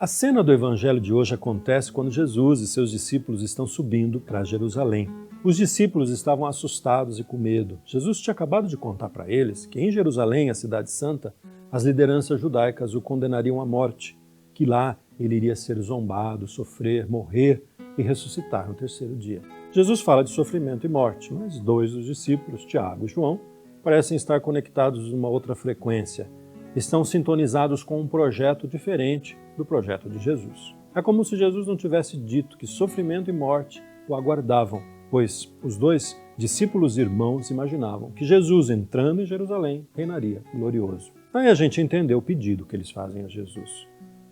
A cena do evangelho de hoje acontece quando Jesus e seus discípulos estão subindo para Jerusalém. Os discípulos estavam assustados e com medo. Jesus tinha acabado de contar para eles que em Jerusalém, a cidade santa, as lideranças judaicas o condenariam à morte, que lá ele iria ser zombado, sofrer, morrer e ressuscitar no terceiro dia. Jesus fala de sofrimento e morte, mas dois dos discípulos, Tiago e João, parecem estar conectados numa outra frequência. Estão sintonizados com um projeto diferente do projeto de Jesus. É como se Jesus não tivesse dito que sofrimento e morte o aguardavam, pois os dois discípulos irmãos imaginavam que Jesus, entrando em Jerusalém, reinaria glorioso. Aí a gente entendeu o pedido que eles fazem a Jesus.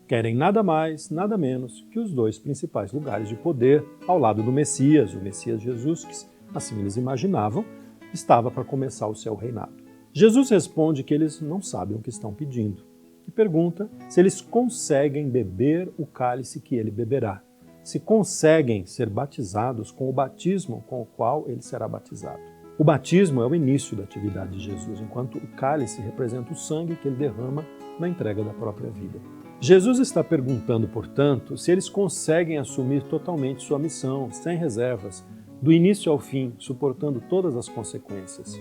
Querem nada mais, nada menos que os dois principais lugares de poder ao lado do Messias, o Messias Jesus, que, assim eles imaginavam, estava para começar o seu reinado. Jesus responde que eles não sabem o que estão pedindo e pergunta se eles conseguem beber o cálice que ele beberá, se conseguem ser batizados com o batismo com o qual ele será batizado. O batismo é o início da atividade de Jesus, enquanto o cálice representa o sangue que ele derrama na entrega da própria vida. Jesus está perguntando, portanto, se eles conseguem assumir totalmente sua missão, sem reservas, do início ao fim, suportando todas as consequências.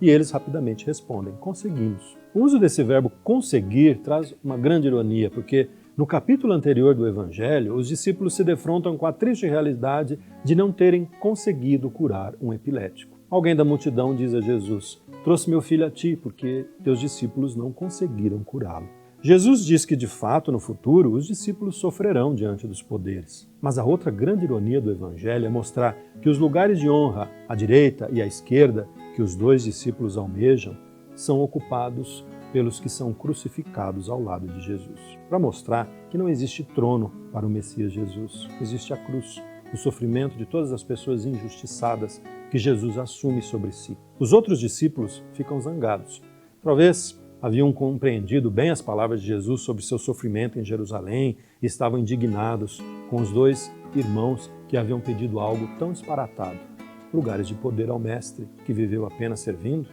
E eles rapidamente respondem, conseguimos. O uso desse verbo conseguir traz uma grande ironia, porque no capítulo anterior do Evangelho, os discípulos se defrontam com a triste realidade de não terem conseguido curar um epilético. Alguém da multidão diz a Jesus, trouxe meu filho a ti, porque teus discípulos não conseguiram curá-lo. Jesus diz que, de fato, no futuro, os discípulos sofrerão diante dos poderes. Mas a outra grande ironia do Evangelho é mostrar que os lugares de honra, à direita e à esquerda, que os dois discípulos almejam, são ocupados pelos que são crucificados ao lado de Jesus. Para mostrar que não existe trono para o Messias Jesus, existe a cruz, o sofrimento de todas as pessoas injustiçadas que Jesus assume sobre si. Os outros discípulos ficam zangados. Talvez haviam compreendido bem as palavras de Jesus sobre seu sofrimento em Jerusalém e estavam indignados com os dois irmãos que haviam pedido algo tão disparatado. Lugares de poder ao mestre que viveu apenas servindo?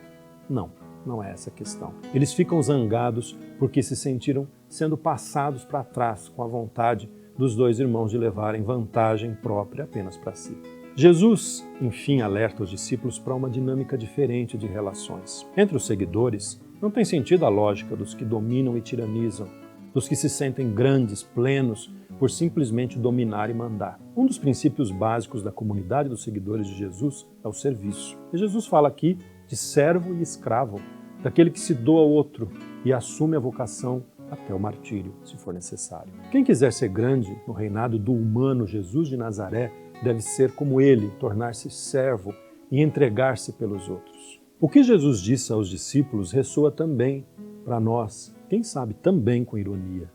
Não é essa a questão. Eles ficam zangados porque se sentiram sendo passados para trás com a vontade dos dois irmãos de levarem vantagem própria apenas para si. Jesus, enfim, alerta os discípulos para uma dinâmica diferente de relações. Entre os seguidores, não tem sentido a lógica dos que dominam e tiranizam, dos que se sentem grandes, plenos, por simplesmente dominar e mandar. Um dos princípios básicos da comunidade dos seguidores de Jesus é o serviço. E Jesus fala aqui de servo e escravo, daquele que se doa ao outro e assume a vocação até o martírio, se for necessário. Quem quiser ser grande no reinado do humano Jesus de Nazaré deve ser como ele, tornar-se servo e entregar-se pelos outros. O que Jesus disse aos discípulos ressoa também para nós, quem sabe também com ironia.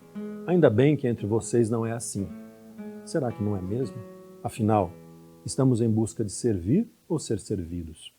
Ainda bem que entre vocês não é assim. Será que não é mesmo? Afinal, estamos em busca de servir ou ser servidos?